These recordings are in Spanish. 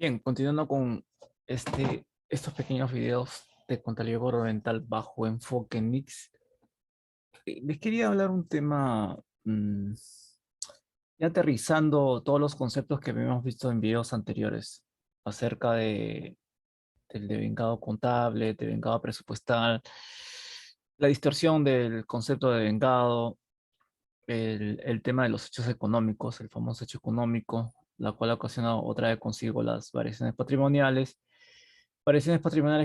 Bien, continuando con estos pequeños videos de contabilidad gubernamental bajo enfoque NICS, les quería hablar un tema, ya aterrizando todos los conceptos que habíamos visto en videos anteriores acerca del devengado contable, devengado presupuestal, la distorsión del concepto de devengado, el tema de los hechos económicos, el famoso hecho económico, la cual ha ocasionado o trae consigo las variaciones patrimoniales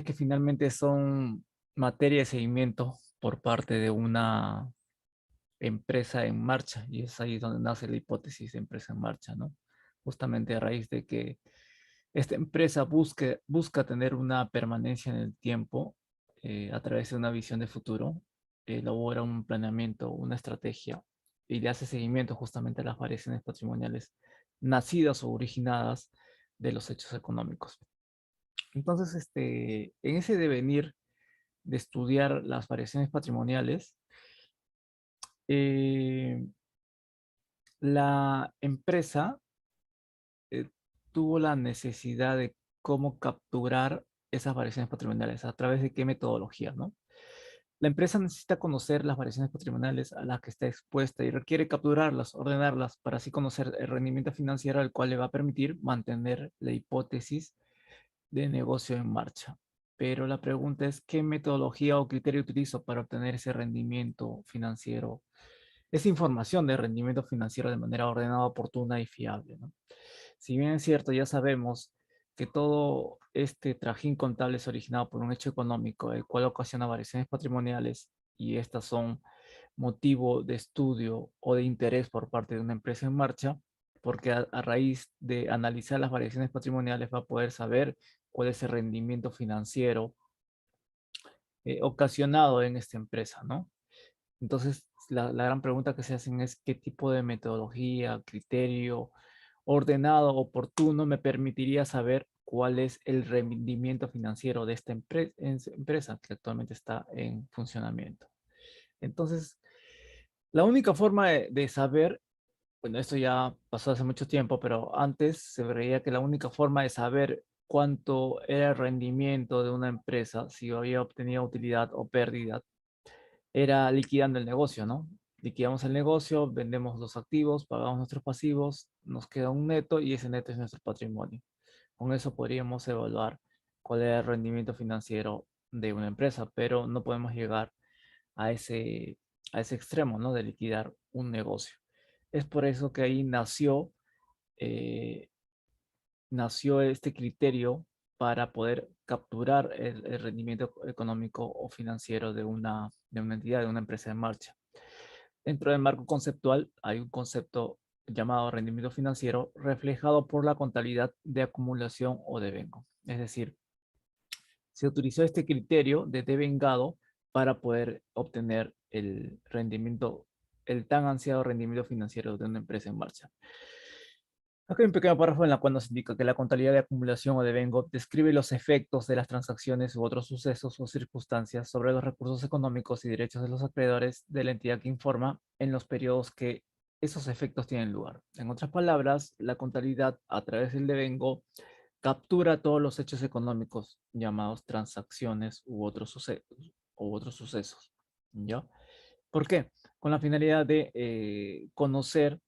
que finalmente son materia de seguimiento por parte de una empresa en marcha, y es ahí donde nace la hipótesis de empresa en marcha, ¿no? Justamente a raíz de que esta empresa busca tener una permanencia en el tiempo a través de una visión de futuro, elabora un planeamiento, una estrategia y le hace seguimiento justamente a las variaciones patrimoniales nacidas o originadas de los hechos económicos. Entonces, en ese devenir de estudiar las variaciones patrimoniales, eh, la empresa eh, tuvo la necesidad de cómo capturar esas variaciones patrimoniales, a través de qué metodología, ¿no? La empresa necesita conocer las variaciones patrimoniales a las que está expuesta y requiere capturarlas, ordenarlas, para así conocer el rendimiento financiero al cual le va a permitir mantener la hipótesis de negocio en marcha. Pero la pregunta es, ¿qué metodología o criterio utilizo para obtener ese rendimiento financiero, esa información de rendimiento financiero de manera ordenada, oportuna y fiable, ¿no? Si bien es cierto, ya sabemos que todo este trajín contable es originado por un hecho económico, el cual ocasiona variaciones patrimoniales, y estas son motivo de estudio o de interés por parte de una empresa en marcha, porque a raíz de analizar las variaciones patrimoniales va a poder saber cuál es el rendimiento financiero ocasionado en esta empresa, ¿no? Entonces, la gran pregunta que se hacen es qué tipo de metodología, criterio ordenado, oportuno, me permitiría saber cuál es el rendimiento financiero de esta empresa que actualmente está en funcionamiento. Entonces, la única forma de saber, bueno, esto ya pasó hace mucho tiempo, pero antes se veía que la única forma de saber cuánto era el rendimiento de una empresa, si había obtenido utilidad o pérdida, era liquidando el negocio, ¿no? Liquidamos el negocio, vendemos los activos, pagamos nuestros pasivos, nos queda un neto y ese neto es nuestro patrimonio. Con eso podríamos evaluar cuál es el rendimiento financiero de una empresa, pero no podemos llegar a ese extremo, ¿no? De liquidar un negocio. Es por eso que ahí eh, nació este criterio para poder capturar el rendimiento económico o financiero de una entidad, de una empresa en marcha. Dentro del marco conceptual hay un concepto llamado rendimiento financiero reflejado por la contabilidad de acumulación o devengo. Es decir, se utilizó este criterio de devengado para poder obtener el rendimiento, el tan ansiado rendimiento financiero de una empresa en marcha. Acá hay un pequeño párrafo en la cual nos indica que la contabilidad de acumulación o devengo describe los efectos de las transacciones u otros sucesos o circunstancias sobre los recursos económicos y derechos de los acreedores de la entidad que informa en los periodos que esos efectos tienen lugar. En otras palabras, la contabilidad a través del devengo captura todos los hechos económicos llamados transacciones u otros sucesos. ¿Ya? ¿Por qué? Con la finalidad de conocer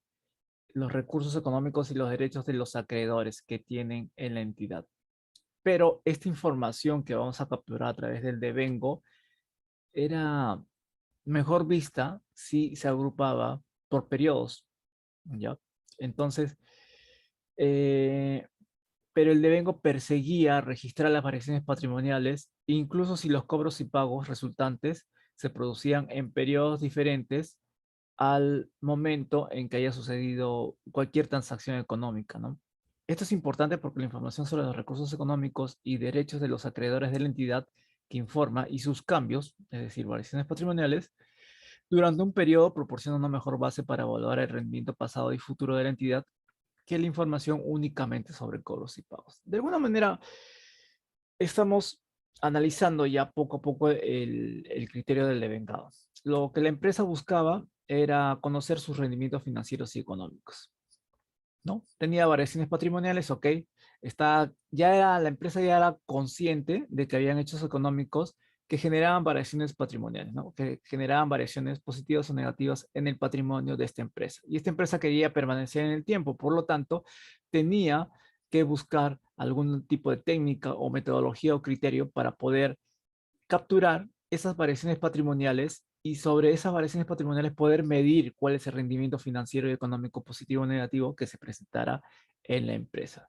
los recursos económicos y los derechos de los acreedores que tienen en la entidad. Pero esta información que vamos a capturar a través del devengo era mejor vista si se agrupaba por periodos, ¿ya? Entonces, eh, pero el devengo perseguía registrar las variaciones patrimoniales, incluso si los cobros y pagos resultantes se producían en periodos diferentes al momento en que haya sucedido cualquier transacción económica, ¿no? Esto es importante porque la información sobre los recursos económicos y derechos de los acreedores de la entidad que informa y sus cambios, es decir, variaciones patrimoniales, durante un periodo proporciona una mejor base para evaluar el rendimiento pasado y futuro de la entidad que la información únicamente sobre cobros y pagos. De alguna manera, estamos analizando ya poco a poco el criterio del devengado. Lo que la empresa buscaba era conocer sus rendimientos financieros y económicos. ¿no? Tenía variaciones patrimoniales, ok. La empresa ya era consciente de que habían hechos económicos que generaban variaciones patrimoniales, ¿no? Que generaban variaciones positivas o negativas en el patrimonio de esta empresa. Y esta empresa quería permanecer en el tiempo, por lo tanto, tenía que buscar algún tipo de técnica o metodología o criterio para poder capturar esas variaciones patrimoniales y sobre esas variaciones patrimoniales poder medir cuál es el rendimiento financiero y económico positivo o negativo que se presentara en la empresa.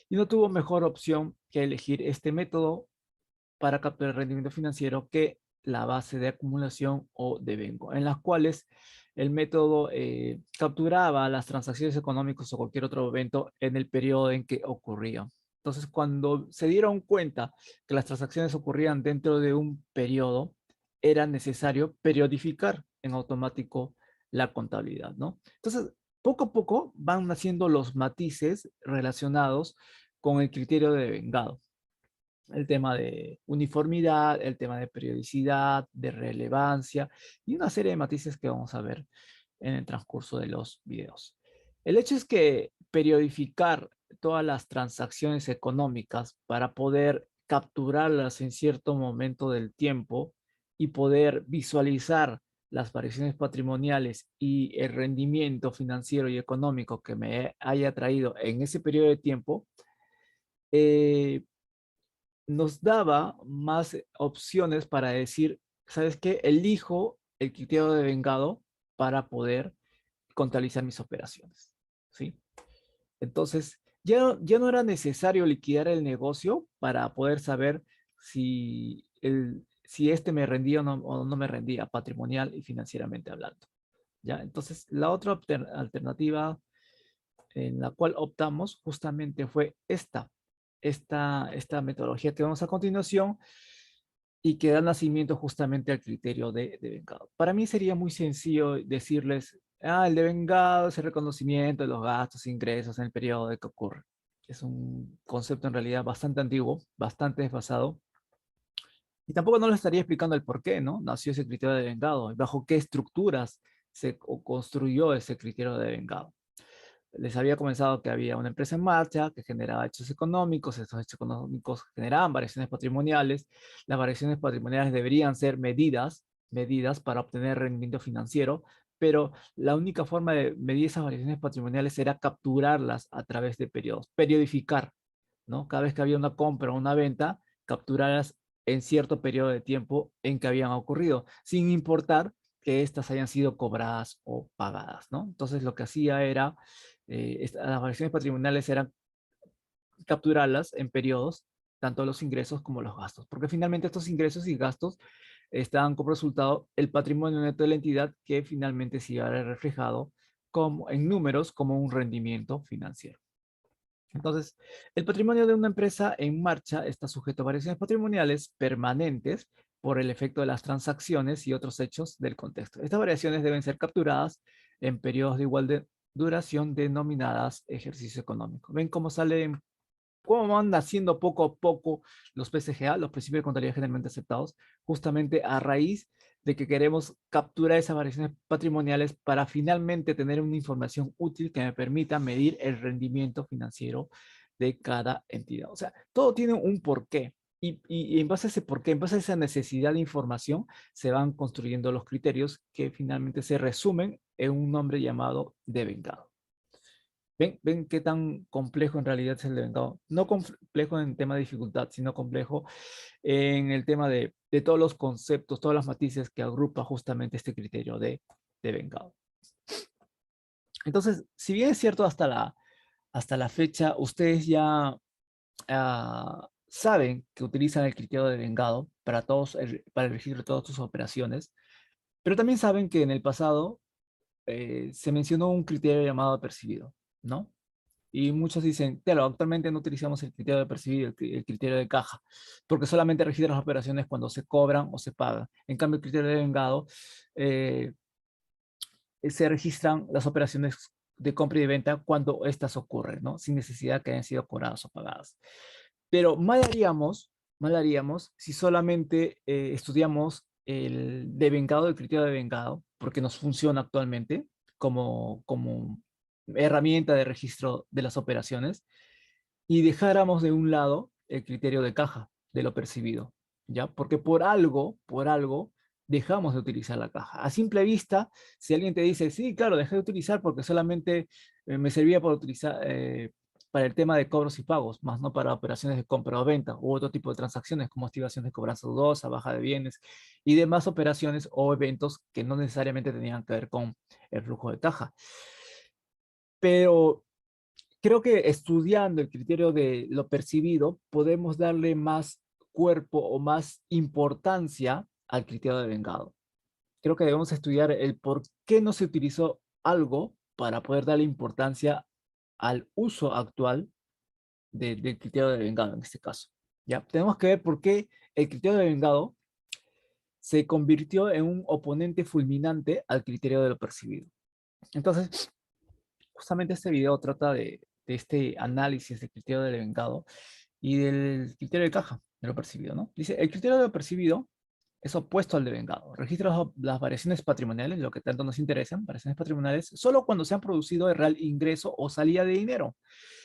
Y no tuvo mejor opción que elegir este método para capturar el rendimiento financiero que la base de acumulación o de Vengo, en las cuales el método capturaba las transacciones económicas o cualquier otro evento en el periodo en que ocurrían. Entonces, cuando se dieron cuenta que las transacciones ocurrían dentro de un periodo, era necesario periodificar en automático la contabilidad, ¿no? Entonces, poco a poco van naciendo los matices relacionados con el criterio de vengado. El tema de uniformidad, el tema de periodicidad, de relevancia y una serie de matices que vamos a ver en el transcurso de los videos. El hecho es que periodificar todas las transacciones económicas para poder capturarlas en cierto momento del tiempo y poder visualizar las variaciones patrimoniales y el rendimiento financiero y económico que me haya traído en ese periodo de tiempo, eh, nos daba más opciones para decir, ¿sabes qué? Elijo el criterio de vengado para poder contabilizar mis operaciones, ¿sí? Entonces, ya no era necesario liquidar el negocio para poder saber si este me rendía o no me rendía, patrimonial y financieramente hablando, ¿ya? Entonces, la otra alternativa en la cual optamos justamente fue esta metodología que vemos a continuación y que da nacimiento justamente al criterio de vengado. Para mí sería muy sencillo decirles, el de vengado es el reconocimiento de los gastos e ingresos en el periodo de que ocurre. Es un concepto en realidad bastante antiguo, bastante desfasado, y tampoco no les estaría explicando el por qué, ¿no? Nació ese criterio de vengado, bajo qué estructuras se construyó ese criterio de vengado. Les había comenzado que había una empresa en marcha que generaba hechos económicos, estos hechos económicos generaban variaciones patrimoniales, las variaciones patrimoniales deberían ser medidas para obtener rendimiento financiero, pero la única forma de medir esas variaciones patrimoniales era capturarlas a través de periodos, periodificar, ¿no? Cada vez que había una compra o una venta, capturarlas en cierto periodo de tiempo en que habían ocurrido, sin importar que éstas hayan sido cobradas o pagadas, ¿no? Entonces lo que hacía era, las variaciones patrimoniales eran capturarlas en periodos, tanto los ingresos como los gastos, porque finalmente estos ingresos y gastos estaban como resultado el patrimonio neto de la entidad que finalmente se iba a ver reflejado como, en números como un rendimiento financiero. Entonces, el patrimonio de una empresa en marcha está sujeto a variaciones patrimoniales permanentes por el efecto de las transacciones y otros hechos del contexto. Estas variaciones deben ser capturadas en periodos de igual duración denominadas ejercicio económico. ¿Ven cómo salen, cómo van naciendo poco a poco los PCGA, los principios de contabilidad generalmente aceptados, justamente a raíz de que queremos capturar esas variaciones patrimoniales para finalmente tener una información útil que me permita medir el rendimiento financiero de cada entidad? O sea, todo tiene un porqué. Y en base a ese porqué, en base a esa necesidad de información, se van construyendo los criterios que finalmente se resumen en un nombre llamado devengado. ¿Ven qué tan complejo en realidad es el devengado? No complejo en tema de dificultad, sino complejo en el tema de todos los conceptos, todas las matices que agrupa justamente este criterio de vengado. Entonces, si bien es cierto hasta la fecha, ustedes ya saben que utilizan el criterio de vengado para el registro de todas sus operaciones, pero también saben que en el pasado se mencionó un criterio llamado percibido, ¿no? Y muchos dicen, claro, actualmente no utilizamos el criterio de percibido, el criterio de caja, porque solamente registra las operaciones cuando se cobran o se pagan. En cambio, el criterio de vengado eh, se registran las operaciones de compra y de venta cuando estas ocurren, ¿no? Sin necesidad que hayan sido cobradas o pagadas. Pero mal haríamos si solamente estudiamos el devengado, el criterio de vengado, porque nos funciona actualmente como herramienta de registro de las operaciones y dejáramos de un lado el criterio de caja de lo percibido, ¿ya? Porque por algo, dejamos de utilizar la caja. A simple vista, si alguien te dice, sí, claro, dejé de utilizar porque solamente me servía para utilizar, para el tema de cobros y pagos, más no para operaciones de compra o venta u otro tipo de transacciones como activación de cobranza dudosa, baja de bienes y demás operaciones o eventos que no necesariamente tenían que ver con el flujo de caja. Pero creo que estudiando el criterio de lo percibido, podemos darle más cuerpo o más importancia al criterio de vengado. Creo que debemos estudiar el por qué no se utilizó algo para poder darle importancia al uso actual del criterio de vengado en este caso. ¿Ya? Tenemos que ver por qué el criterio de vengado se convirtió en un oponente fulminante al criterio de lo percibido. Entonces, justamente este video trata de este análisis del criterio del vengado y del criterio de caja, de lo percibido, ¿no? Dice, el criterio de lo percibido es opuesto al de vengado. Registra las variaciones patrimoniales, lo que tanto nos interesan, variaciones patrimoniales, solo cuando se han producido el real ingreso o salida de dinero.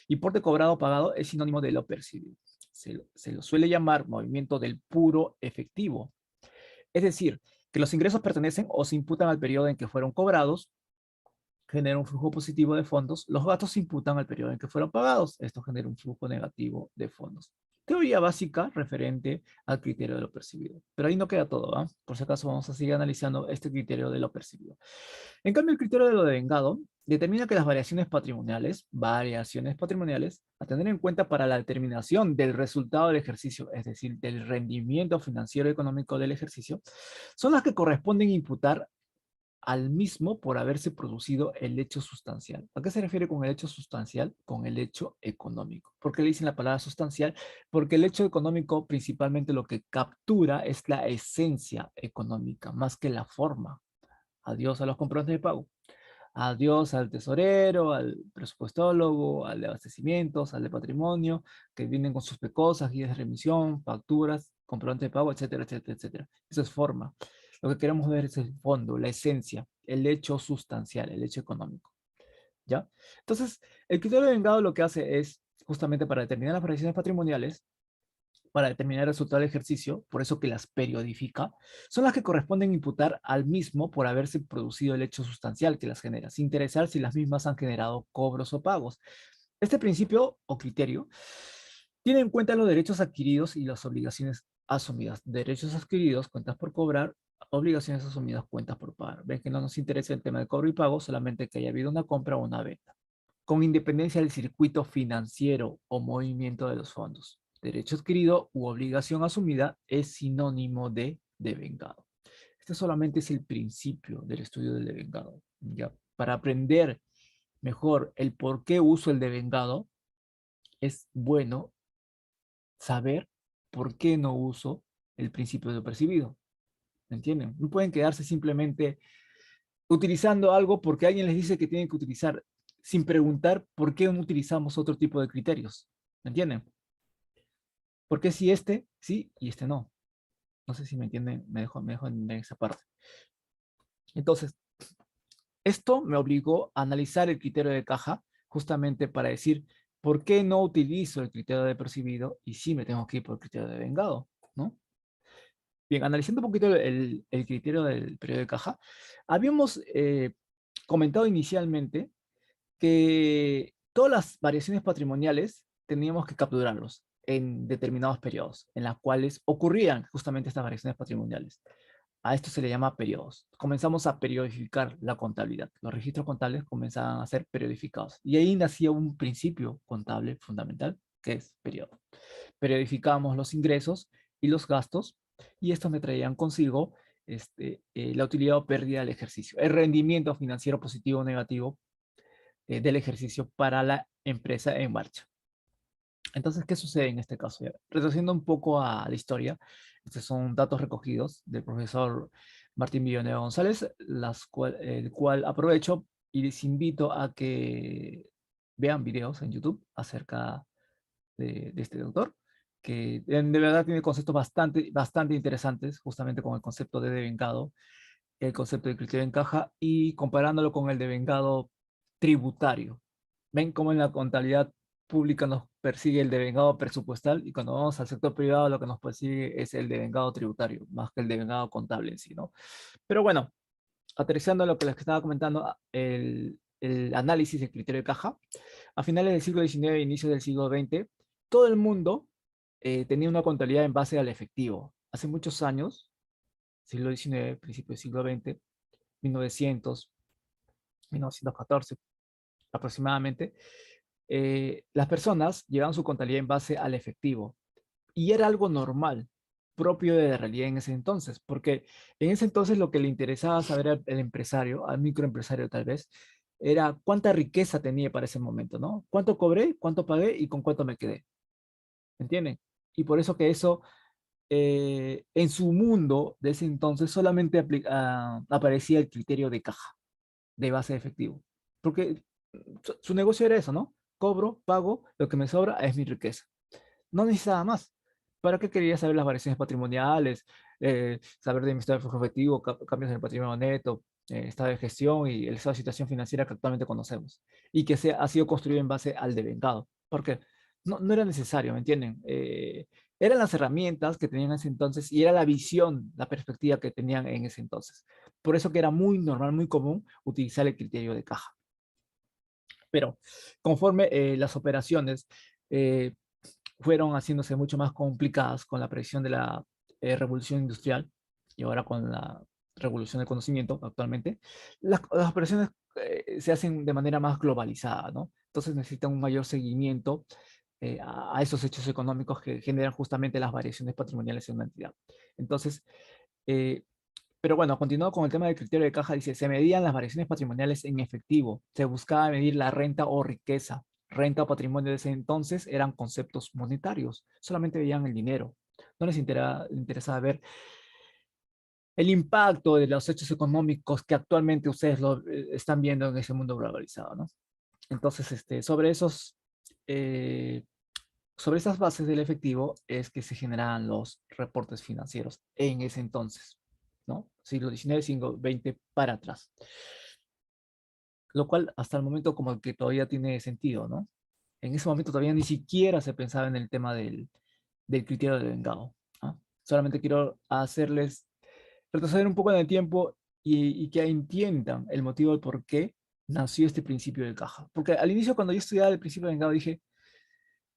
Importe cobrado o pagado es sinónimo de lo percibido. Se lo suele llamar movimiento del puro efectivo. Es decir, que los ingresos pertenecen o se imputan al periodo en que fueron cobrados, genera un flujo positivo de fondos, los gastos se imputan al periodo en que fueron pagados. Esto genera un flujo negativo de fondos. Teoría básica referente al criterio de lo percibido. Pero ahí no queda todo, ¿ah? Por si acaso vamos a seguir analizando este criterio de lo percibido. En cambio, el criterio de lo devengado determina que las variaciones patrimoniales, a tener en cuenta para la determinación del resultado del ejercicio, es decir, del rendimiento financiero y económico del ejercicio, son las que corresponden imputar al mismo por haberse producido el hecho sustancial. ¿A qué se refiere con el hecho sustancial? Con el hecho económico. ¿Por qué le dicen la palabra sustancial? Porque el hecho económico principalmente lo que captura es la esencia económica, más que la forma. Adiós a los comprobantes de pago. Adiós al tesorero, al presupuestólogo, al de abastecimientos, al de patrimonio, que vienen con sus pecosas, guías de remisión, facturas, comprobantes de pago, etcétera, etcétera, etcétera. Eso es forma. Lo que queremos ver es el fondo, la esencia, el hecho sustancial, el hecho económico. ¿Ya? Entonces, el criterio de vengado lo que hace es, justamente para determinar las variaciones patrimoniales, para determinar el resultado del ejercicio, por eso que las periodifica, son las que corresponden imputar al mismo por haberse producido el hecho sustancial que las genera, sin interesar si las mismas han generado cobros o pagos. Este principio o criterio tiene en cuenta los derechos adquiridos y las obligaciones asumidas. Derechos adquiridos, cuentas por cobrar, obligaciones asumidas, cuentas por pagar. Ven que no nos interesa el tema de cobro y pago, solamente que haya habido una compra o una venta con independencia del circuito financiero o movimiento de los fondos. Derecho adquirido u obligación asumida es sinónimo de devengado. Este solamente es el principio del estudio del devengado. ¿Ya? Para aprender mejor el por qué uso el devengado, es bueno saber por qué no uso el principio de lo percibido. ¿Me entienden? No pueden quedarse simplemente utilizando algo porque alguien les dice que tienen que utilizar sin preguntar por qué no utilizamos otro tipo de criterios. ¿Me entienden? ¿Por qué si este sí y este no? No sé si me entienden, me dejo en esa parte. Entonces, esto me obligó a analizar el criterio de caja justamente para decir por qué no utilizo el criterio de percibido y sí me tengo que ir por el criterio de vengado, ¿no? Bien, analizando un poquito el criterio del periodo de caja, habíamos comentado inicialmente que todas las variaciones patrimoniales teníamos que capturarlos en determinados periodos, en los cuales ocurrían justamente estas variaciones patrimoniales. A esto se le llama periodos. Comenzamos a periodificar la contabilidad. Los registros contables comenzaban a ser periodificados. Y ahí nacía un principio contable fundamental, que es periodo. Periodificábamos los ingresos y los gastos, y estos me traían consigo la utilidad o pérdida del ejercicio, el rendimiento financiero positivo o negativo del ejercicio para la empresa en marcha. Entonces, ¿qué sucede en este caso? Retrocediendo un poco a la historia, estos son datos recogidos del profesor Martín Villanueva González, el cual aprovecho y les invito a que vean videos en YouTube acerca de este doctor, que de verdad tiene conceptos bastante interesantes, justamente con el concepto de devengado, el concepto de criterio en caja, y comparándolo con el devengado tributario. ¿Ven cómo en la contabilidad pública nos persigue el devengado presupuestal y cuando vamos al sector privado lo que nos persigue es el devengado tributario, más que el devengado contable en sí, ¿no? Pero bueno, aterrizando a lo que les estaba comentando, el análisis del criterio de caja, a finales del siglo XIX e inicios del siglo XX, todo el mundo tenía una contabilidad en base al efectivo. Hace muchos años, siglo XIX, principio del siglo XX, 1900, 1914 aproximadamente, las personas llevaban su contabilidad en base al efectivo y era algo normal, propio de la realidad en ese entonces, porque en ese entonces lo que le interesaba saber al empresario, al microempresario tal vez, era cuánta riqueza tenía para ese momento, ¿no? ¿Cuánto cobré, cuánto pagué y con cuánto me quedé? ¿Entienden? Y por eso que eso, en su mundo de ese entonces solamente aparecía el criterio de caja, de base de efectivo, porque su negocio era eso, ¿no? Cobro, pago, lo que me sobra es mi riqueza. No necesitaba más. ¿Para qué quería saber las variaciones patrimoniales, saber de mi estado de flujo efectivo, cambios en el patrimonio neto, estado de gestión y el estado de situación financiera que actualmente conocemos? Y que ha sido construido en base al devengado. Porque no era necesario, ¿me entienden? Eran las herramientas que tenían en ese entonces y era la visión, la perspectiva que tenían en ese entonces. Por eso que era muy normal, muy común utilizar el criterio de caja. Pero conforme las operaciones eh, fueron haciéndose mucho más complicadas con la aparición de la revolución industrial y ahora con la revolución del conocimiento actualmente, las operaciones se hacen de manera más globalizada, ¿no? Entonces necesitan un mayor seguimiento a esos hechos económicos que generan justamente las variaciones patrimoniales en una entidad. Entonces, eh, pero bueno, continuando con el tema del criterio de caja, dice, se medían las variaciones patrimoniales en efectivo, se buscaba medir la renta o riqueza. Renta o patrimonio de ese entonces eran conceptos monetarios, solamente veían el dinero. No les interesaba ver el impacto de los hechos económicos que actualmente ustedes lo están viendo en ese mundo globalizado, ¿no? Entonces, eh, sobre esas bases del efectivo es que se generaban los reportes financieros en ese entonces, ¿no? Siglo XIX, siglo XX para atrás. Lo cual hasta el momento como que todavía tiene sentido, ¿no? En ese momento todavía ni siquiera se pensaba en el tema del criterio de vengado. ¿Ah? Solamente quiero hacerles retroceder un poco en el tiempo y que entiendan el motivo del por qué nació este principio de caja. Porque al inicio cuando yo estudiaba el principio de vengado dije,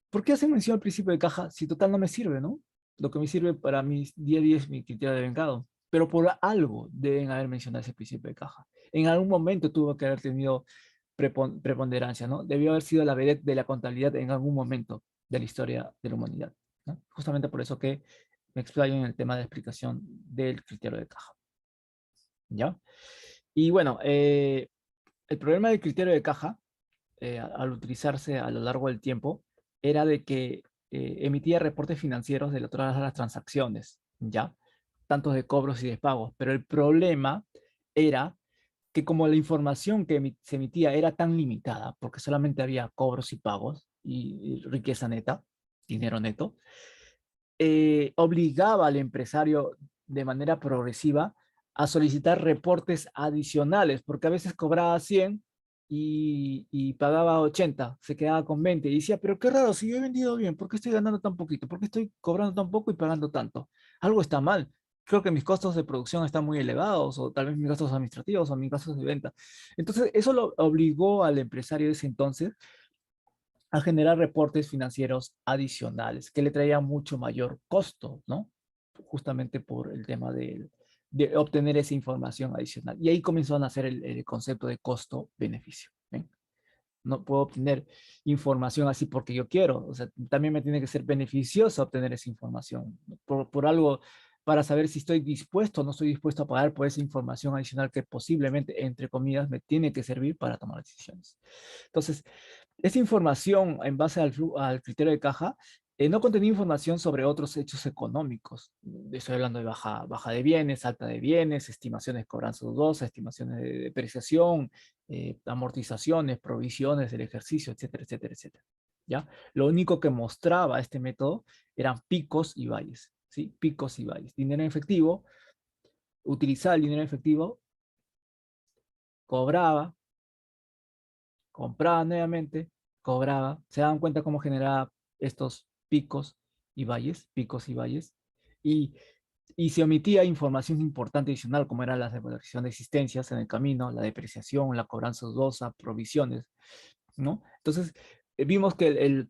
¿por qué hacen mención al principio de caja si total no me sirve, ¿no? Lo que me sirve para mi día a día es mi criterio de vengado. Pero por algo deben haber mencionado ese principio de caja. En algún momento tuvo que haber tenido preponderancia, ¿no? Debió haber sido la vedette de la contabilidad en algún momento de la historia de la humanidad, ¿no? Justamente por eso que me explayo en el tema de explicación del criterio de caja, ¿ya? Y bueno, el problema del criterio de caja al utilizarse a lo largo del tiempo, era de que emitía reportes financieros de todas las transacciones, ¿ya? Tanto de cobros y de pagos. Pero el problema era que como la información que se emitía era tan limitada, porque solamente había cobros y pagos y riqueza neta, dinero neto, obligaba al empresario de manera progresiva a solicitar reportes adicionales, porque a veces cobraba 100 y pagaba 80, se quedaba con 20 y decía, pero qué raro, si yo he vendido bien, ¿por qué estoy ganando tan poquito? ¿Por qué estoy cobrando tan poco y pagando tanto? Algo está mal. Creo que mis costos de producción están muy elevados, o tal vez mis gastos administrativos, o mis gastos de venta. Entonces, eso lo obligó al empresario de ese entonces a generar reportes financieros adicionales que le traían mucho mayor costo, ¿no? Justamente por el tema de obtener esa información adicional. Y ahí comenzó a nacer el concepto de costo-beneficio. ¿Ven? No puedo obtener información así porque yo quiero, o sea, también me tiene que ser beneficioso obtener esa información por algo para saber si estoy dispuesto o no estoy dispuesto a pagar por esa información adicional que posiblemente, entre comillas, me tiene que servir para tomar decisiones. Entonces, esta información en base al criterio de caja no contenía información sobre otros hechos económicos. Estoy hablando de baja de bienes, alta de bienes, estimaciones de cobranza dudosa, estimaciones de depreciación, amortizaciones, provisiones del ejercicio, etcétera, etcétera, etcétera. ¿Ya? Lo único que mostraba este método eran picos y valles, ¿sí? Picos y valles. Dinero en efectivo, utilizaba el dinero en efectivo, cobraba, compraba nuevamente, cobraba, se daban cuenta cómo generaba estos picos y valles, y, y se omitía información importante adicional, como era la devaluación de existencias en el camino, la depreciación, la cobranza dudosa, provisiones, ¿no? Entonces, vimos que el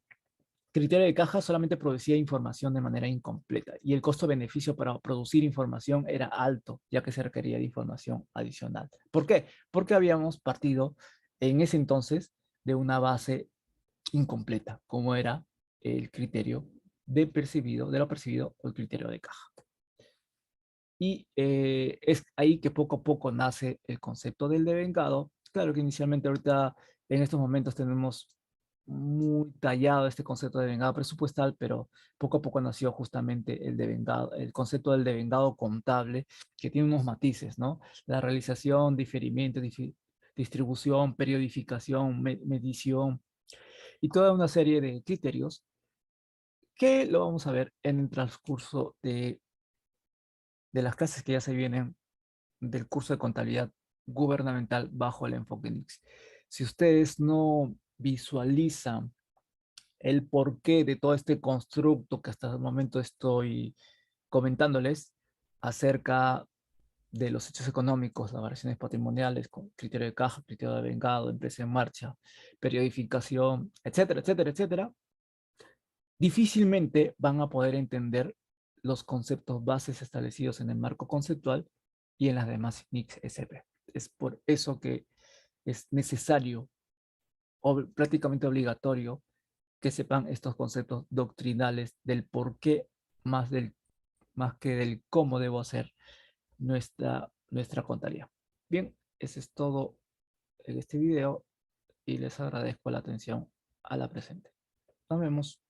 criterio de caja solamente producía información de manera incompleta y el costo-beneficio para producir información era alto, ya que se requería de información adicional. ¿Por qué? Porque habíamos partido en ese entonces de una base incompleta, como era el criterio de lo percibido o el criterio de caja. Y es ahí que poco a poco nace el concepto del devengado. Claro que inicialmente ahorita en estos momentos tenemos muy tallado este concepto de devengado presupuestal, pero poco a poco nació justamente el devengado, el concepto del devengado contable, que tiene unos matices, ¿no? La realización, diferimiento, distribución, periodificación, medición y toda una serie de criterios que lo vamos a ver en el transcurso de las clases que ya se vienen del curso de contabilidad gubernamental bajo el enfoque NICS. Si ustedes no visualizan el porqué de todo este constructo que hasta el momento estoy comentándoles acerca de los hechos económicos, las variaciones patrimoniales, con criterio de caja, criterio de vengado, empresa en marcha, periodificación, etcétera, etcétera, etcétera, difícilmente van a poder entender los conceptos bases establecidos en el marco conceptual y en las demás NICS SP. Es por eso que es necesario o prácticamente obligatorio que sepan estos conceptos doctrinales del por qué más que del cómo debo hacer nuestra contabilidad. Bien, ese es todo en este video y les agradezco la atención a la presente. Nos vemos.